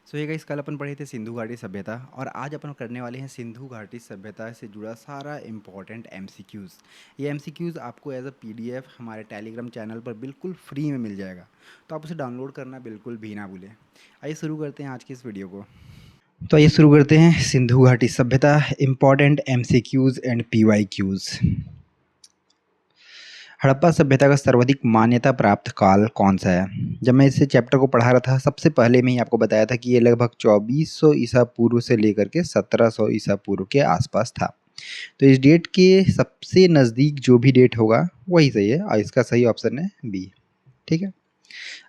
सो ये गाइस कल अपन पढ़े थे सिंधु घाटी सभ्यता और आज अपन करने वाले हैं सिंधु घाटी सभ्यता से जुड़ा सारा इंपॉर्टेंट एमसीक्यूज़। ये एमसीक्यूज़ आपको एज अ पीडीएफ हमारे टेलीग्राम चैनल पर बिल्कुल फ्री में मिल जाएगा, तो आप उसे डाउनलोड करना बिल्कुल भी ना भूलें। आइए शुरू करते हैं आज की इस वीडियो को। तो आइए शुरू करते हैं सिंधु घाटी सभ्यता, important MCQs and PYQs. Harappa सभ्यता का सर्वाधिक मान्यता प्राप्त काल कौन सा है? जब मैं इस चैप्टर को पढ़ा रहा था सबसे पहले मैं ही आपको बताया था कि ये लगभग 2400 ईसा पूर्व से लेकर के 1700 ईसा पूर्व के आसपास था। तो इस डेट के सबसे नज़दीक जो भी डेट होगा वही सही है और इसका सही ऑप्शन है बी। ठीक है,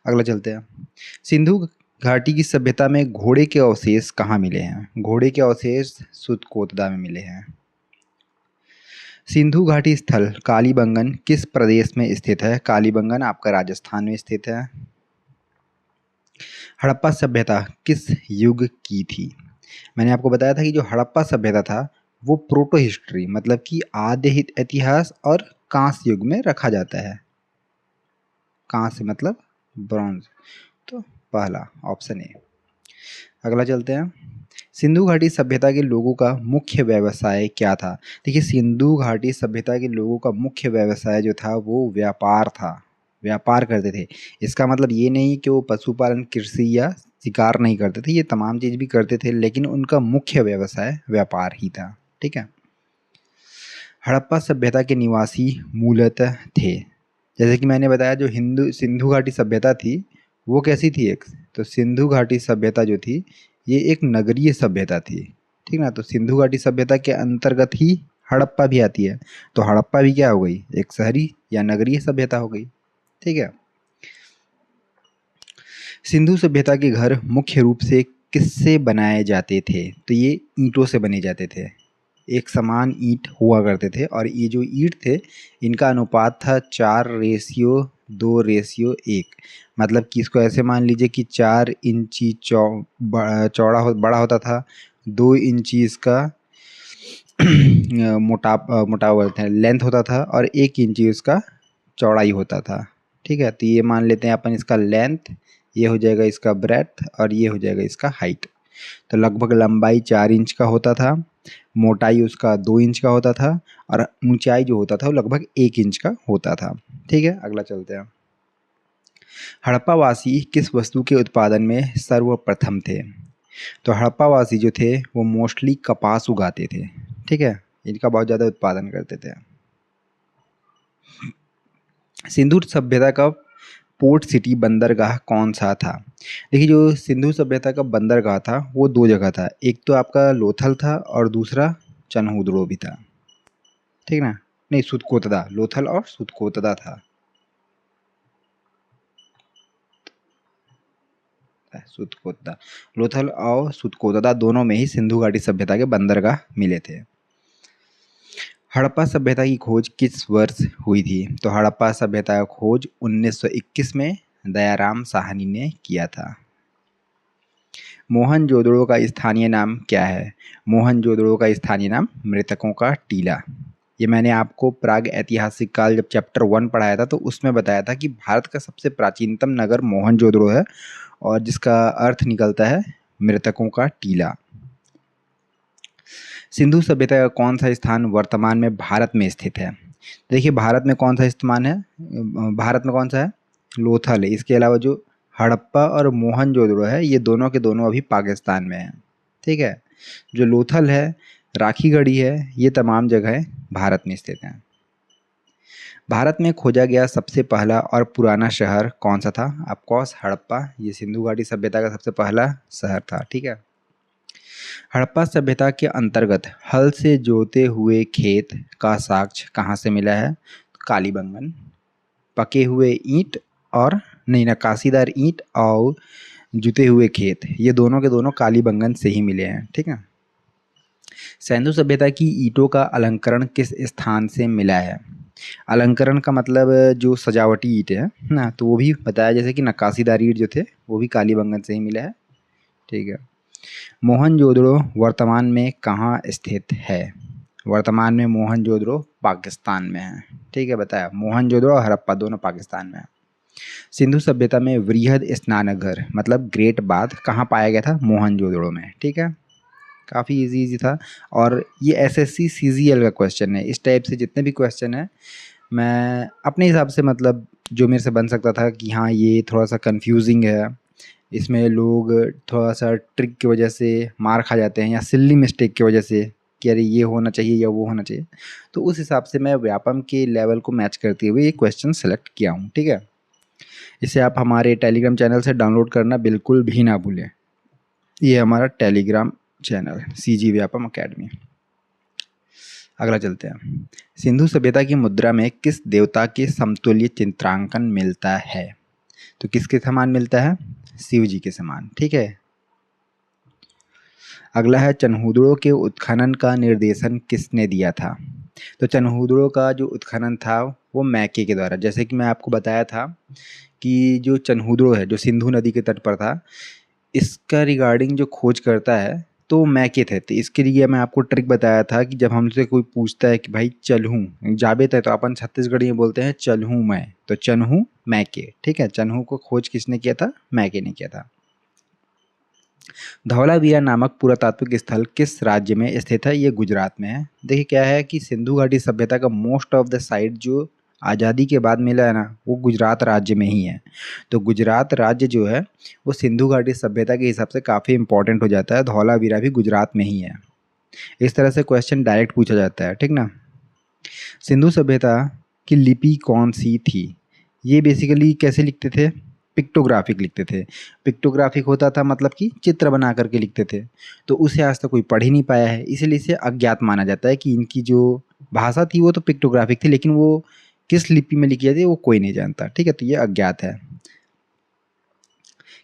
अगला चलते हैं। सिंधु घाटी की सभ्यता में घोड़े के अवशेष कहाँ मिले हैं? घोड़े के अवशेष सुतकोतदा में मिले हैं। सिंधु घाटी स्थल कालीबंगन किस प्रदेश में स्थित है? कालीबंगन आपका राजस्थान में स्थित है। हड़प्पा सभ्यता किस युग की थी? मैंने आपको बताया था कि जो हड़प्पा सभ्यता था वो प्रोटो हिस्ट्री मतलब कि आद्य इतिहास और कांस्य युग में रखा जाता है। कांस्य मतलब ब्रॉन्ज, तो पहला ऑप्शन ए। अगला चलते हैं। सिंधु घाटी सभ्यता के लोगों का मुख्य व्यवसाय क्या था? देखिए, सिंधु घाटी सभ्यता के लोगों का मुख्य व्यवसाय जो था वो व्यापार था, व्यापार करते थे। इसका मतलब ये नहीं कि वो पशुपालन, कृषि या शिकार नहीं करते थे, ये तमाम चीज़ भी करते थे, लेकिन उनका मुख्य व्यवसाय व्यापार ही था। ठीक है। हड़प्पा सभ्यता के निवासी मूलतः थे, जैसे कि मैंने बताया जो हिंदू सिंधु घाटी सभ्यता थी वो कैसी थी? एक तो सिंधु घाटी सभ्यता जो थी ये एक नगरीय सभ्यता थी। ठीक ना, तो सिंधु घाटी सभ्यता के अंतर्गत ही हड़प्पा भी आती है, तो हड़प्पा भी क्या हो गई? एक शहरी या नगरीय सभ्यता हो गई। ठीक है। सिंधु सभ्यता के घर मुख्य रूप से किससे बनाए जाते थे? तो ये ईंटों से बने जाते थे, एक समान ईंट हुआ करते थे और ये जो ईंट थे इनका अनुपात था 4:2:1। मतलब कि इसको ऐसे मान लीजिए कि 4 इंची चौड़ा बड़ा होता था, 2 इंची इसका मोटा बोलते हैं लेंथ होता था और 1 इंची उसका चौड़ाई होता था। ठीक है, तो ये मान लेते हैं अपन इसका लेंथ, ये हो जाएगा इसका ब्रेथ और ये हो जाएगा इसका हाइट। तो लगभग लंबाई 4 इंच का होता था, मोटाई उसका 2 इंच का होता था और ऊंचाई जो होता था वो लगभग 1 इंच का होता था। ठीक है, अगला चलते हैं। हड़प्पावासी किस वस्तु के उत्पादन में सर्वप्रथम थे? तो हड़प्पावासी जो थे वो मोस्टली कपास उगाते थे। ठीक है, इनका बहुत ज़्यादा उत्पादन करते थे। सिंधु सभ्यता का पोर्ट सिटी बंदरगाह कौन सा था? देखिए, जो सिंधु सभ्यता का बंदरगाह था वो 2 जगह था, एक तो आपका लोथल था और दूसरा चनहुद्रो भी था। ठीक ना, नहीं सुतकोतदा, लोथल और सुतकोतदा था। सुतकोतदा, लोथल और सुतकोतदा दोनों में ही सिंधु घाटी सभ्यता के बंदरगाह मिले थे। हड़प्पा सभ्यता की खोज किस वर्ष हुई थी? तो हड़प्पा सभ्यता का खोज 1921 में दयाराम साहनी ने किया था। मोहनजोदड़ो का स्थानीय नाम क्या है? मोहनजोदड़ो का स्थानीय नाम मृतकों का टीला। ये मैंने आपको प्राग ऐतिहासिक काल जब चैप्टर 1 पढ़ाया था तो उसमें बताया था कि भारत का सबसे प्राचीनतम नगर मोहनजोदड़ो है और जिसका अर्थ निकलता है मृतकों का टीला। सिंधु सभ्यता का कौन सा स्थान वर्तमान में भारत में स्थित है? देखिए, भारत में कौन सा स्थान है? भारत में कौन सा है? लोथल है। इसके अलावा जो हड़प्पा और मोहनजोदड़ो है ये दोनों के दोनों अभी पाकिस्तान में हैं। ठीक है, जो लोथल है, राखीगढ़ी है, ये तमाम जगह भारत में स्थित हैं। भारत में खोजा गया सबसे पहला और पुराना शहर कौन सा था? ऑफकोर्स हड़प्पा, ये सिंधु घाटी सभ्यता का सबसे पहला शहर था। ठीक है। हड़प्पा सभ्यता के अंतर्गत हल से जोते हुए खेत का साक्ष्य कहाँ से मिला है? कालीबंगन। पके हुए ईंट और नहीं, नक्काशीदार ईंट और जुते हुए खेत, ये दोनों के दोनों कालीबंगन से ही मिले हैं। ठीक है। सिंधु सभ्यता की ईंटों का अलंकरण किस स्थान से मिला है? अलंकरण का मतलब जो सजावटी ईंट है ना, तो वो भी बताया, जैसे कि नक्काशीदार ईंट जो थे वो भी कालीबंगन से ही मिला है। ठीक है। मोहनजोदड़ो वर्तमान में कहाँ स्थित है? वर्तमान में मोहनजोदड़ो पाकिस्तान में है। ठीक है, बताया मोहनजोदड़ो और हड़प्पा दोनों पाकिस्तान में है। सिंधु सभ्यता में वृहद स्नानघर मतलब ग्रेट बाथ कहाँ पाया गया था? मोहनजोदड़ो में। ठीक है, काफ़ी इजी था। और ये एसएससी सीजीएल का क्वेश्चन है। इस टाइप से जितने भी क्वेश्चन है मैं अपने हिसाब से मतलब जो मेरे से बन सकता था कि हाँ ये थोड़ा सा कंफ्यूजिंग है, इसमें लोग थोड़ा सा ट्रिक की वजह से मार खा जाते हैं या सिल्ली मिस्टेक की वजह से कि अरे ये होना चाहिए या वो होना चाहिए, तो उस हिसाब से मैं व्यापम के लेवल को मैच करते हुए ये क्वेश्चन सेलेक्ट किया हूँ। ठीक है, इसे आप हमारे टेलीग्राम चैनल से डाउनलोड करना बिल्कुल भी ना भूलें। ये हमारा Telegram channel CG Vyapam academy. अगला चलते हैं। सिंधु सभ्यता की मुद्रा में किस देवता के समतुल्य चित्रांकन मिलता है? तो किसके समान मिलता है? शिव जी के समान। ठीक है, अगला है चनहूदड़ों के उत्खनन का निर्देशन किसने दिया था? तो चनहूदड़ों का जो उत्खनन था वो मैके के द्वारा। जैसे कि मैं आपको बताया था कि जो चनहूदड़ो है जो सिंधु नदी के तट पर था, इसका रिगार्डिंग जो खोज करता है तो मैके थे। तो इसके लिए मैं आपको ट्रिक बताया था कि जब हमसे कोई पूछता है कि भाई चलहूँ जावेद है, तो अपन छत्तीसगढ़ी में बोलते हैं चलहूँ मैं, तो चनहू मैके। ठीक है, चनहू को खोज किसने किया था? मैके ने किया था। धौलावीरा नामक पुरातात्विक स्थल किस राज्य में स्थित है? ये गुजरात में है। देखिए क्या है कि सिंधु घाटी सभ्यता का मोस्ट ऑफ द साइट जो आज़ादी के बाद मिला है ना, वो गुजरात राज्य में ही है। तो गुजरात राज्य जो है वो सिंधु घाटी सभ्यता के हिसाब से काफ़ी इंपॉर्टेंट हो जाता है। धौलावीरा भी गुजरात में ही है। इस तरह से क्वेश्चन डायरेक्ट पूछा जाता है। ठीक ना। सिंधु सभ्यता की लिपि कौन सी थी? ये बेसिकली कैसे लिखते थे? पिक्टोग्राफिक लिखते थे। पिक्टोग्राफिक होता था मतलब कि चित्र बना करके लिखते थे। तो उसे आज तक कोई पढ़ ही नहीं पाया है, इसीलिए इसे अज्ञात माना जाता है कि इनकी जो भाषा थी वो तो पिक्टोग्राफिक थी, लेकिन वो किस लिपि में लिखी जाती है वो कोई नहीं जानता। ठीक है, तो ये अज्ञात है।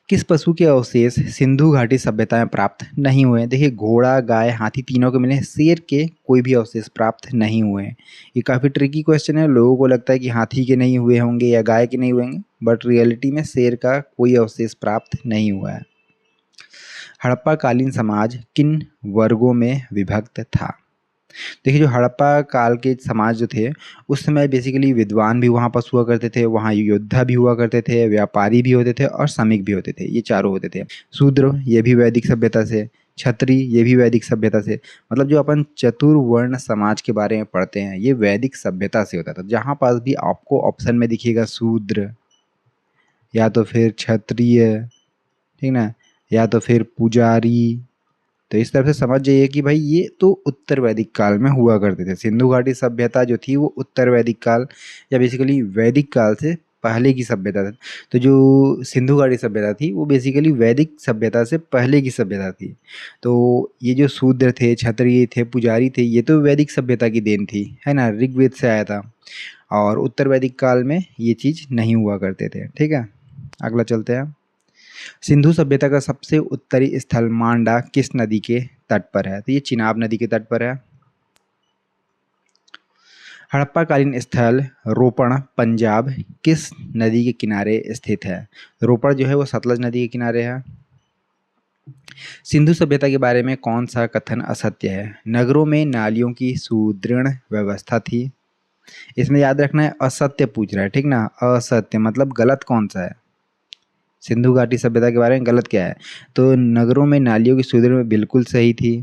किस पशु के अवशेष सिंधु घाटी सभ्यता में प्राप्त नहीं हुए? देखिए घोड़ा, गाय, हाथी तीनों के मिले, शेर के कोई भी अवशेष प्राप्त नहीं हुए। ये काफ़ी ट्रिकी क्वेश्चन है। लोगों को लगता है कि हाथी के नहीं हुए होंगे या गाय के नहीं हुए होंगे, बट रियलिटी में शेर का कोई अवशेष प्राप्त नहीं हुआ है। हड़प्पा कालीन समाज किन वर्गों में विभक्त था? देखिए जो हड़प्पा काल के समाज जो थे उस समय बेसिकली विद्वान भी वहाँ पास हुआ करते थे, वहाँ योद्धा भी हुआ करते थे, व्यापारी भी होते थे और श्रमिक भी होते थे। ये चारों होते थे। शूद्र ये भी वैदिक सभ्यता से, क्षत्रिय ये भी वैदिक सभ्यता से। मतलब जो अपन चतुर्वर्ण समाज के बारे में पढ़ते हैं ये वैदिक सभ्यता से होता था। जहाँ पास भी आपको ऑप्शन में दिखेगा शूद्र या तो फिर क्षत्रिय, ठीक ना, या तो फिर पुजारी, तो इस तरह से समझ जाइए कि भाई ये तो उत्तर वैदिक काल में हुआ करते थे। सिंधु घाटी सभ्यता जो थी वो उत्तर वैदिक काल या बेसिकली वैदिक काल से पहले की सभ्यता थी। तो जो सिंधु घाटी सभ्यता थी वो बेसिकली वैदिक सभ्यता से पहले की सभ्यता थी। तो ये जो शूद्र थे, क्षत्रिय थे, पुजारी थे, ये तो वैदिक सभ्यता की देन थी, है ना, ऋग्वेद से आया था। और उत्तर वैदिक काल में ये चीज़ नहीं हुआ करते थे। ठीक है, अगला चलते हैं। सिंधु सभ्यता का सबसे उत्तरी स्थल मांडा किस नदी के तट पर है? तो ये चिनाब नदी के तट पर है। हड़प्पाकालीन स्थल रोपड़ पंजाब किस नदी के किनारे स्थित है? रोपड़ जो है वो सतलज नदी के किनारे है। सिंधु सभ्यता के बारे में कौन सा कथन असत्य है? नगरों में नालियों की सुदृढ़ व्यवस्था थी। इसमें याद रखना है असत्य पूछ रहा है, ठीक ना। असत्य मतलब गलत कौन सा है? सिंधु घाटी सभ्यता के बारे में गलत क्या है? तो नगरों में नालियों की सुविधा में बिल्कुल सही थी।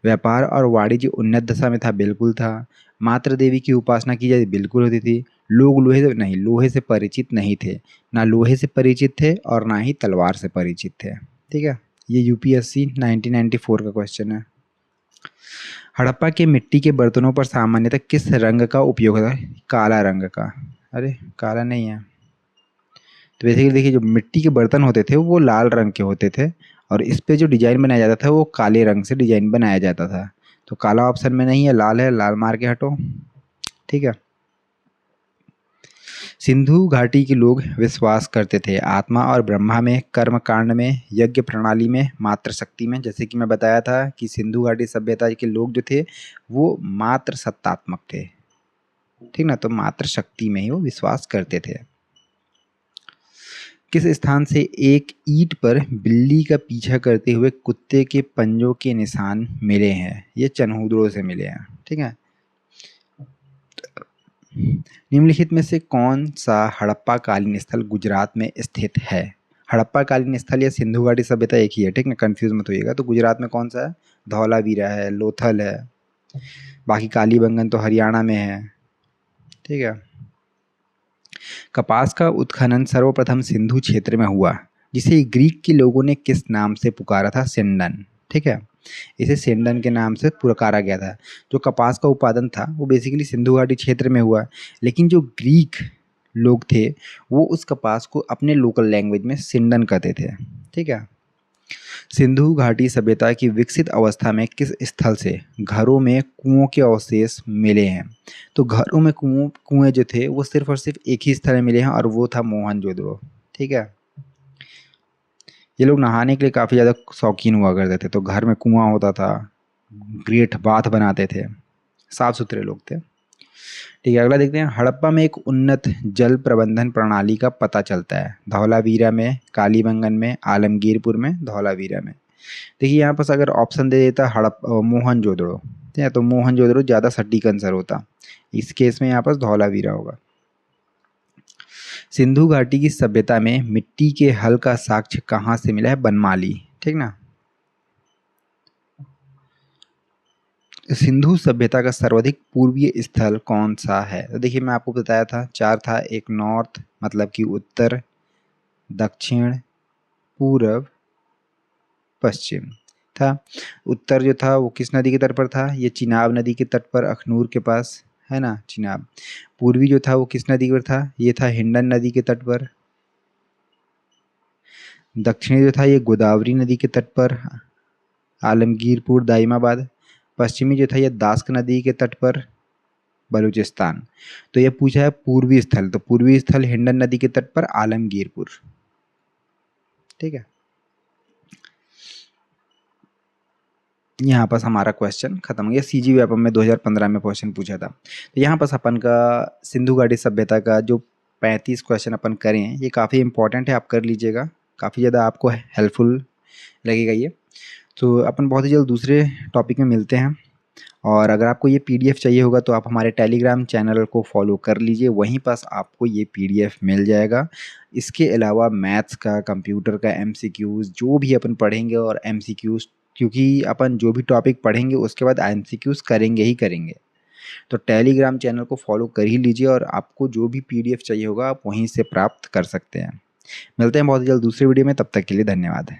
व्यापार और वाणिज्य उन्नत दशा में था, बिल्कुल था। मातृ देवी की उपासना की जाती, बिल्कुल होती थी। लोग लोहे से परिचित नहीं थे, ना लोहे से परिचित थे और ना ही तलवार से परिचित थे। ठीक है, ये यूपीएससी 1994 का क्वेश्चन है। हड़प्पा के मिट्टी के बर्तनों पर सामान्यतः किस रंग का उपयोग होता है? काला रंग का। अरे काला नहीं है। तो बेसिकली देखिए जो मिट्टी के बर्तन होते थे वो लाल रंग के होते थे और इस पे जो डिजाइन बनाया जाता था वो काले रंग से डिजाइन बनाया जाता था। तो काला ऑप्शन में नहीं है, लाल है, लाल मार के हटो। ठीक है। सिंधु घाटी के लोग विश्वास करते थे आत्मा और ब्रह्मा में, कर्म कांड में, यज्ञ प्रणाली में, मात्र शक्ति में। जैसे कि मैं बताया था कि सिंधु घाटी सभ्यता के लोग जो थे वो मात्र सत्तात्मक थे, ठीक ना, तो मात्र शक्ति में ही वो विश्वास करते थे। किस स्थान से एक ईंट पर बिल्ली का पीछा करते हुए कुत्ते के पंजों के निशान मिले हैं? ये चनहूदड़ों से मिले हैं। ठीक है, निम्नलिखित में से कौन सा हड़प्पा कालीन स्थल गुजरात में स्थित है? हड़प्पा कालीन स्थल या सिंधु घाटी सभ्यता एक ही है, ठीक ना, कंफ्यूज मत होइएगा। तो गुजरात में कौन सा है? धौलावीरा है, लोथल है, बाकी कालीबंगन तो हरियाणा में है, ठीक है। कपास का उत्खनन सर्वप्रथम सिंधु क्षेत्र में हुआ, जिसे ग्रीक के लोगों ने किस नाम से पुकारा था? सिंडन, ठीक है। इसे सिंडन के नाम से पुकारा गया था। जो कपास का उत्पादन था वो बेसिकली सिंधु घाटी क्षेत्र में हुआ, लेकिन जो ग्रीक लोग थे वो उस कपास को अपने लोकल लैंग्वेज में सिंडन कहते थे, ठीक है। सिंधु घाटी सभ्यता की विकसित अवस्था में किस स्थल से घरों में कुओं के अवशेष मिले हैं? तो घरों में कुएं जो थे वो सिर्फ और सिर्फ एक ही स्थल में मिले हैं और वो था मोहनजोदड़ो, ठीक है। ये लोग नहाने के लिए काफ़ी ज़्यादा शौकीन हुआ करते थे, तो घर में कुआं होता था, ग्रेट बाथ बनाते थे, साफ सुथरे लोग थे, ठीक है। अगला देखते हैं, हड़प्पा में एक उन्नत जल प्रबंधन प्रणाली का पता चलता है? धौलावीरा में, कालीबंगन में, आलमगीरपुर में, धौलावीरा में। देखिए यहाँ पर अगर ऑप्शन दे देता मोहनजोदड़ो, ठीक है, तो मोहनजोदड़ो ज़्यादा सटीक आंसर होता। इस केस में यहाँ पर धौलावीरा होगा। सिंधु घाटी की सभ्यता में मिट्टी के हल का साक्ष्य कहाँ से मिला है? बनमाली, ठीक ना। सिंधु सभ्यता का सर्वाधिक पूर्वीय स्थल कौन सा है? तो देखिए मैं आपको बताया था, चार था। एक नॉर्थ मतलब कि उत्तर, दक्षिण, पूर्व, पश्चिम था। उत्तर जो था वो किस नदी के तट पर था? ये चिनाब नदी के तट पर, अखनूर के पास है ना, चिनाब। पूर्वी जो था वो किस नदी पर था? ये था हिंडन नदी के तट पर। दक्षिणी जो था ये गोदावरी नदी के तट पर, आलमगीरपुर, दाइमाबाद। पश्चिमी जो था ये दास्क नदी के तट पर, बलूचिस्तान। तो ये पूछा है पूर्वी स्थल, तो पूर्वी स्थल हिंडन नदी के तट पर, आलमगीरपुर, ठीक है। यहाँ पर हमारा क्वेश्चन खत्म हो गया। सीजी व्यापम में 2015 में क्वेश्चन पूछा था। तो यहाँ पर अपन का सिंधु घाटी सभ्यता का जो 35 क्वेश्चन अपन करें हैं, ये काफ़ी इंपॉर्टेंट है, आप कर लीजिएगा, काफ़ी ज़्यादा आपको हेल्पफुल लगेगा ये। तो अपन बहुत ही जल्द दूसरे टॉपिक में मिलते हैं। और अगर आपको ये पीडीएफ चाहिए होगा तो आप हमारे टेलीग्राम चैनल को फॉलो कर लीजिए, वहीं पास आपको ये पीडीएफ मिल जाएगा। इसके अलावा मैथ्स का, कंप्यूटर का एमसीक्यूज़ जो भी अपन पढ़ेंगे, और एमसीक्यूज़ क्योंकि अपन जो भी टॉपिक पढ़ेंगे उसके बाद एमसीक्यूज़ करेंगे ही करेंगे। तो टेलीग्राम चैनल को फॉलो कर ही लीजिए और आपको जो भी पीडीएफ चाहिए होगा आप वहीं से प्राप्त कर सकते हैं। मिलते हैं बहुत जल्द दूसरे वीडियो में, तब तक के लिए धन्यवाद।